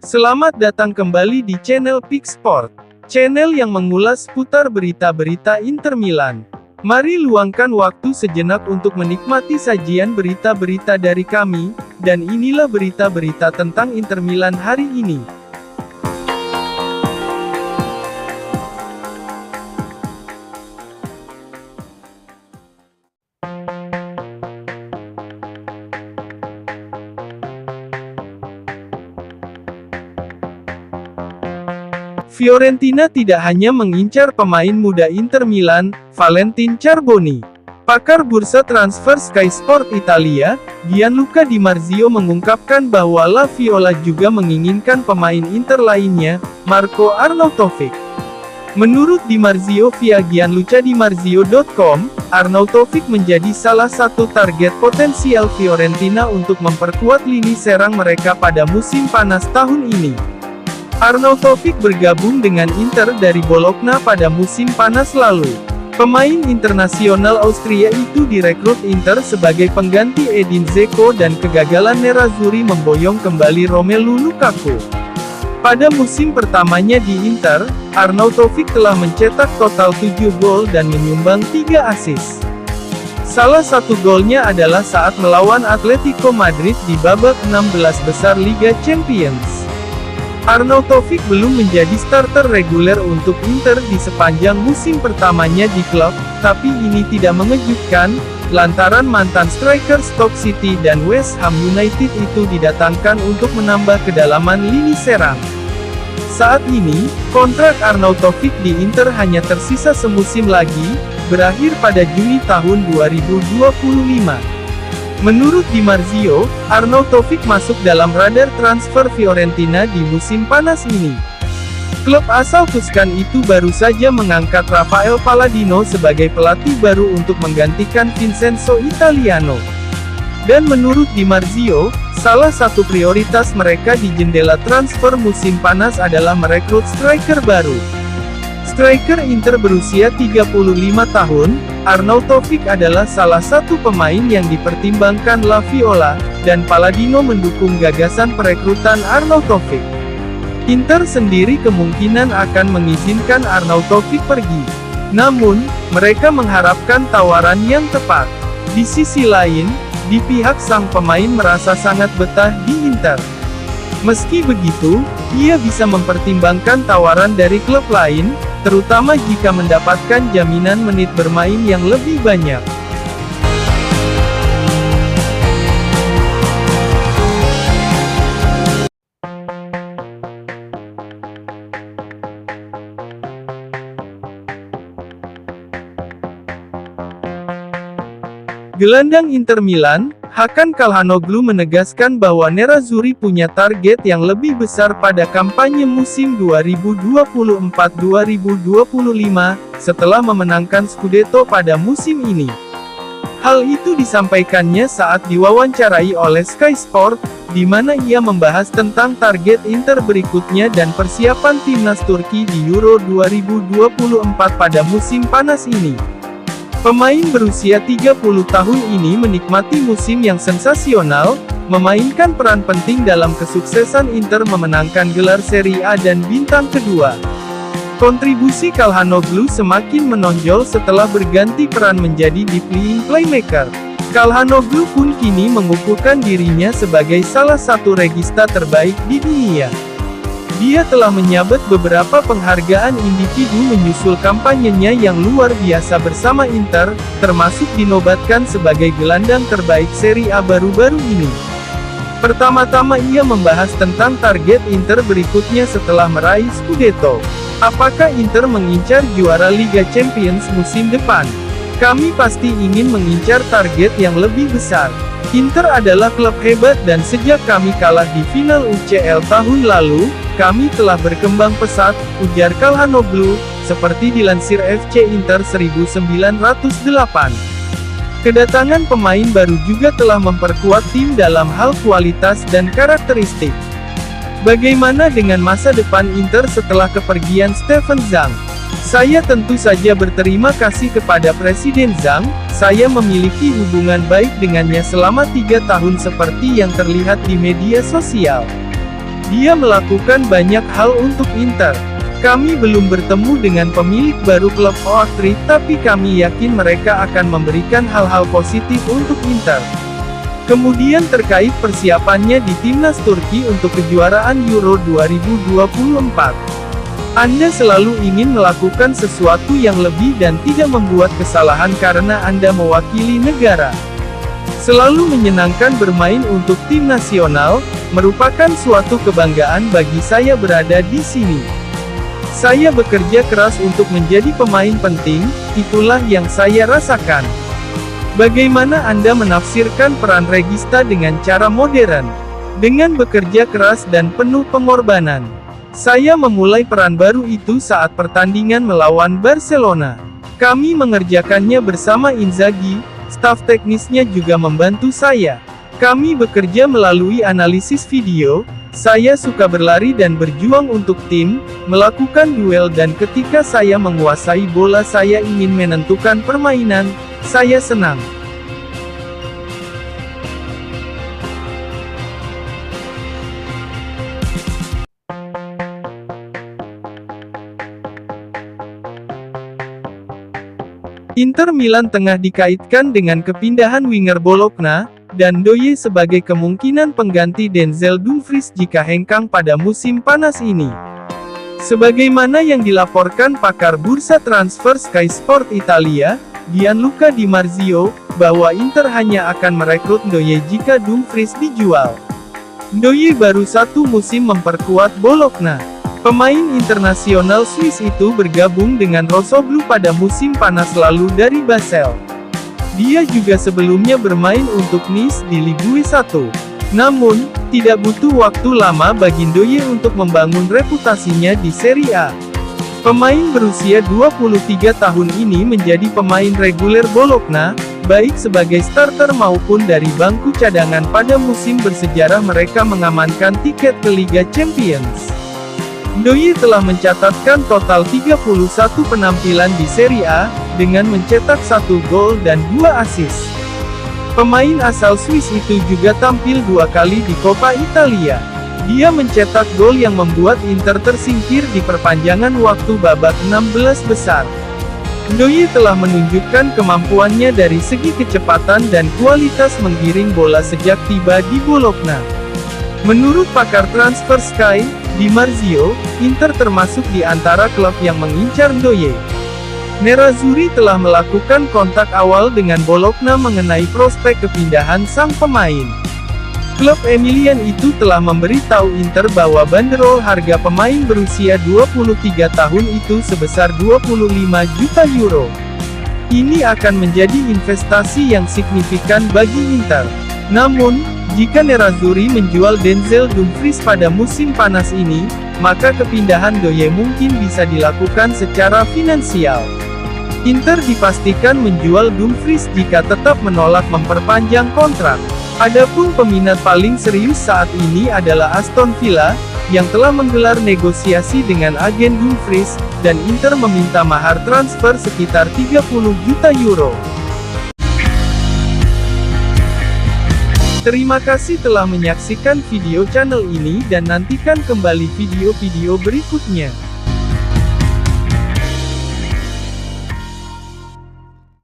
Selamat datang kembali di channel Pick Sport, channel yang mengulas seputar berita-berita Inter Milan. Mari luangkan waktu sejenak untuk menikmati sajian berita-berita dari kami, dan inilah berita-berita tentang Inter Milan hari ini. Fiorentina tidak hanya mengincar pemain muda Inter Milan, Valentin Charboni. Pakar bursa transfer Sky Sport Italia, Gianluca Di Marzio mengungkapkan bahwa La Viola juga menginginkan pemain Inter lainnya, Marco Arnautovic. Menurut Di Marzio via gianlucadimarzio.com, Arnautovic menjadi salah satu target potensial Fiorentina untuk memperkuat lini serang mereka pada musim panas tahun ini. Arnautovic bergabung dengan Inter dari Bologna pada musim panas lalu. Pemain internasional Austria itu direkrut Inter sebagai pengganti Edin Dzeko dan kegagalan Nerazzurri memboyong kembali Romelu Lukaku. Pada musim pertamanya di Inter, Arnautovic telah mencetak total 7 gol dan menyumbang 3 assist. Salah satu golnya adalah saat melawan Atletico Madrid di babak 16 besar Liga Champions. Arnautovic belum menjadi starter reguler untuk Inter di sepanjang musim pertamanya di klub, tapi ini tidak mengejutkan, lantaran mantan striker Stoke City dan West Ham United itu didatangkan untuk menambah kedalaman lini serang. Saat ini, kontrak Arnautovic di Inter hanya tersisa semusim lagi, berakhir pada Juni tahun 2025. Menurut Di Marzio, Arnautovic masuk dalam radar transfer Fiorentina di musim panas ini. Klub asal Tuskan itu baru saja mengangkat Rafael Palladino sebagai pelatih baru untuk menggantikan Vincenzo Italiano. Dan menurut Di Marzio, salah satu prioritas mereka di jendela transfer musim panas adalah merekrut striker baru. Striker Inter berusia 35 tahun, Arnautovic adalah salah satu pemain yang dipertimbangkan La Viola, dan Palladino mendukung gagasan perekrutan Arnautovic. Inter sendiri kemungkinan akan mengizinkan Arnautovic pergi. Namun, mereka mengharapkan tawaran yang tepat. Di sisi lain, di pihak sang pemain merasa sangat betah di Inter. Meski begitu, ia bisa mempertimbangkan tawaran dari klub lain, terutama jika mendapatkan jaminan menit bermain yang lebih banyak. Gelandang Inter Milan, Hakan Calhanoglu menegaskan bahwa Nerazzurri punya target yang lebih besar pada kampanye musim 2024-2025, setelah memenangkan Scudetto pada musim ini. Hal itu disampaikannya saat diwawancarai oleh Sky Sport, di mana ia membahas tentang target Inter berikutnya dan persiapan timnas Turki di Euro 2024 pada musim panas ini. Pemain berusia 30 tahun ini menikmati musim yang sensasional, memainkan peran penting dalam kesuksesan Inter memenangkan gelar Serie A dan bintang kedua. Kontribusi Calhanoglu semakin menonjol setelah berganti peran menjadi deep lying playmaker. Calhanoglu pun kini mengukuhkan dirinya sebagai salah satu regista terbaik di dunia. Dia telah menyabet beberapa penghargaan individu menyusul kampanyenya yang luar biasa bersama Inter, termasuk dinobatkan sebagai gelandang terbaik Serie A baru-baru ini. Pertama-tama ia membahas tentang target Inter berikutnya setelah meraih Scudetto. Apakah Inter mengincar juara Liga Champions musim depan? Kami pasti ingin mengincar target yang lebih besar. Inter adalah klub hebat dan sejak kami kalah di final UCL tahun lalu, kami telah berkembang pesat, ujar Calhanoglu, seperti dilansir FC Inter 1908. Kedatangan pemain baru juga telah memperkuat tim dalam hal kualitas dan karakteristik. Bagaimana dengan masa depan Inter setelah kepergian Steven Zhang? Saya tentu saja berterima kasih kepada Presiden Zhang, saya memiliki hubungan baik dengannya selama 3 tahun seperti yang terlihat di media sosial. Dia melakukan banyak hal untuk Inter. Kami belum bertemu dengan pemilik baru klub O3, tapi kami yakin mereka akan memberikan hal-hal positif untuk Inter. Kemudian terkait persiapannya di timnas Turki untuk kejuaraan Euro 2024. Anda selalu ingin melakukan sesuatu yang lebih dan tidak membuat kesalahan karena Anda mewakili negara. Selalu menyenangkan bermain untuk tim nasional, merupakan suatu kebanggaan bagi saya berada di sini. Saya bekerja keras untuk menjadi pemain penting, itulah yang saya rasakan. Bagaimana Anda menafsirkan peran Regista dengan cara modern? Dengan bekerja keras dan penuh pengorbanan. Saya memulai peran baru itu saat pertandingan melawan Barcelona. Kami mengerjakannya bersama Inzaghi, staf teknisnya juga membantu saya. Kami bekerja melalui analisis video, saya suka berlari dan berjuang untuk tim, melakukan duel dan ketika saya menguasai bola saya ingin menentukan permainan, saya senang. Inter Milan tengah dikaitkan dengan kepindahan winger Bologna, dan Ndoye sebagai kemungkinan pengganti Denzel Dumfries jika hengkang pada musim panas ini. Sebagaimana yang dilaporkan pakar bursa transfer Sky Sport Italia, Gianluca Di Marzio, bahwa Inter hanya akan merekrut Ndoye jika Dumfries dijual. Ndoye baru satu musim memperkuat Bologna. Pemain internasional Swiss itu bergabung dengan Rossoblu pada musim panas lalu dari Basel. Dia juga sebelumnya bermain untuk Nice di Ligue 1. Namun, tidak butuh waktu lama bagi Ndoye untuk membangun reputasinya di Serie A. Pemain berusia 23 tahun ini menjadi pemain reguler Bologna, baik sebagai starter maupun dari bangku cadangan pada musim bersejarah mereka mengamankan tiket ke Liga Champions. Ndoye telah mencatatkan total 31 penampilan di Serie A, dengan mencetak 1 gol dan 2 assist. Pemain asal Swiss itu juga tampil 2 kali di Coppa Italia. Dia mencetak gol yang membuat Inter tersingkir di perpanjangan waktu babak 16 besar. Ndoye telah menunjukkan kemampuannya dari segi kecepatan dan kualitas menggiring bola sejak tiba di Bologna. Menurut pakar transfer Sky, Di Marzio, Inter termasuk di antara klub yang mengincar Ndoye. Nerazzurri telah melakukan kontak awal dengan Bologna mengenai prospek kepindahan sang pemain. Klub Emilian itu telah memberitahu Inter bahwa banderol harga pemain berusia 23 tahun itu sebesar 25 juta euro. Ini akan menjadi investasi yang signifikan bagi Inter. Namun, jika Nerazzurri menjual Denzel Dumfries pada musim panas ini, maka kepindahan Ndoye mungkin bisa dilakukan secara finansial. Inter dipastikan menjual Dumfries jika tetap menolak memperpanjang kontrak. Adapun peminat paling serius saat ini adalah Aston Villa, yang telah menggelar negosiasi dengan agen Dumfries, dan Inter meminta mahar transfer sekitar 30 juta euro. Terima kasih telah menyaksikan video channel ini dan nantikan kembali video-video berikutnya.